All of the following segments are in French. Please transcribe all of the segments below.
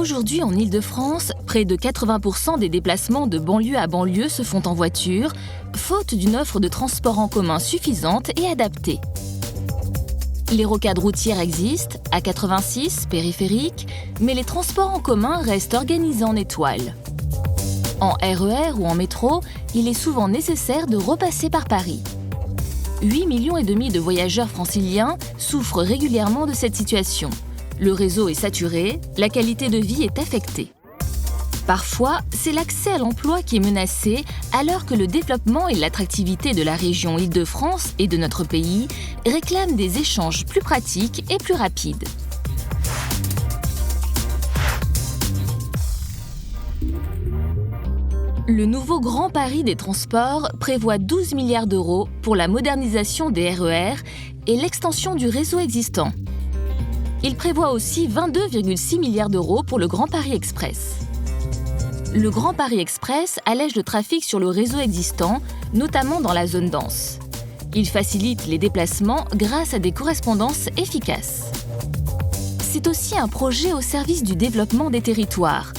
Aujourd'hui, en Île-de-France, près de 80% des déplacements de banlieue à banlieue se font en voiture, faute d'une offre de transport en commun suffisante et adaptée. Les rocades routières existent, A86, périphériques, mais les transports en commun restent organisés en étoile. En RER ou en métro, il est souvent nécessaire de repasser par Paris. 8,5 millions de voyageurs franciliens souffrent régulièrement de cette situation. Le réseau est saturé, la qualité de vie est affectée. Parfois, c'est l'accès à l'emploi qui est menacé alors que le développement et l'attractivité de la région Île-de-France et de notre pays réclament des échanges plus pratiques et plus rapides. Le nouveau Grand Paris des transports prévoit 12 milliards d'euros pour la modernisation des RER et l'extension du réseau existant. Il prévoit aussi 22,6 milliards d'euros pour le Grand Paris Express. Le Grand Paris Express allège le trafic sur le réseau existant, notamment dans la zone dense. Il facilite les déplacements grâce à des correspondances efficaces. C'est aussi un projet au service du développement des territoires.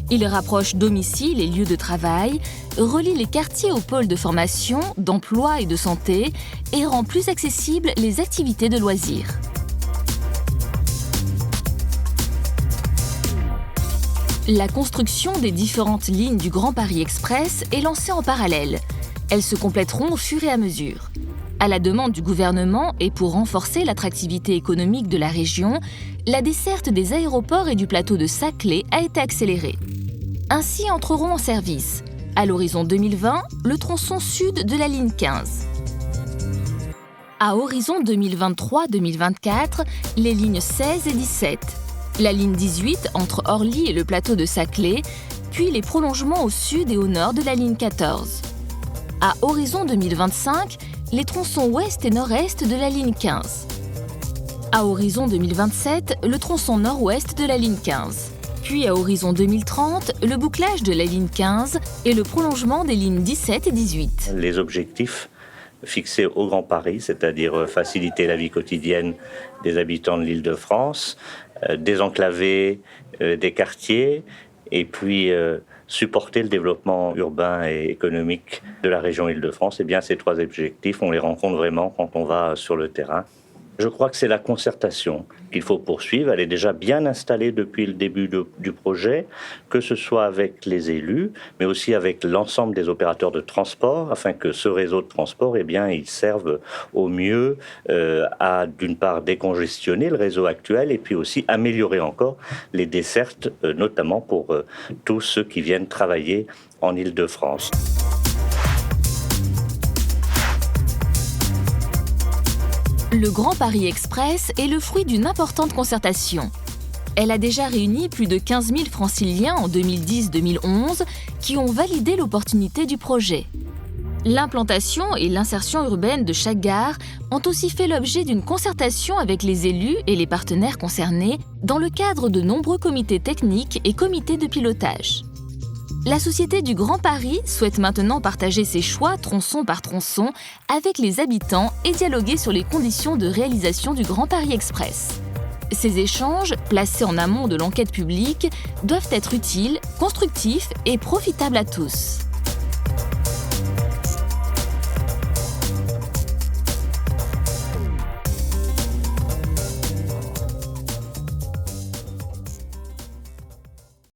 Il rapproche domicile et lieux de travail, relie les quartiers aux pôles de formation, d'emploi et de santé et rend plus accessibles les activités de loisirs. La construction des différentes lignes du Grand Paris Express est lancée en parallèle. Elles se compléteront au fur et à mesure. À la demande du gouvernement et pour renforcer l'attractivité économique de la région, la desserte des aéroports et du plateau de Saclay a été accélérée. Ainsi entreront en service, à l'horizon 2020, le tronçon sud de la ligne 15. À horizon 2023-2024, les lignes 16 et 17. La ligne 18 entre Orly et le plateau de Saclay, puis les prolongements au sud et au nord de la ligne 14. À horizon 2025, les tronçons ouest et nord-est de la ligne 15. À horizon 2027, le tronçon nord-ouest de la ligne 15. Puis à horizon 2030, le bouclage de la ligne 15 et le prolongement des lignes 17 et 18. Les objectifs fixés au Grand Paris, c'est-à-dire faciliter la vie quotidienne des habitants de l'Île-de-France, désenclaver des quartiers et puis supporter le développement urbain et économique de la région Île-de-France. Eh bien, ces trois objectifs, on les rencontre vraiment quand on va sur le terrain. Je crois que c'est la concertation qu'il faut poursuivre. Elle est déjà bien installée depuis le début du projet, que ce soit avec les élus, mais aussi avec l'ensemble des opérateurs de transport, afin que ce réseau de transport, eh bien, il serve au mieux à, d'une part, décongestionner le réseau actuel et puis aussi améliorer encore les dessertes, notamment pour tous ceux qui viennent travailler en Île-de-France. Le Grand Paris Express est le fruit d'une importante concertation. Elle a déjà réuni plus de 15 000 franciliens en 2010-2011 qui ont validé l'opportunité du projet. L'implantation et l'insertion urbaine de chaque gare ont aussi fait l'objet d'une concertation avec les élus et les partenaires concernés dans le cadre de nombreux comités techniques et comités de pilotage. La Société du Grand Paris souhaite maintenant partager ses choix tronçon par tronçon avec les habitants et dialoguer sur les conditions de réalisation du Grand Paris Express. Ces échanges, placés en amont de l'enquête publique, doivent être utiles, constructifs et profitables à tous.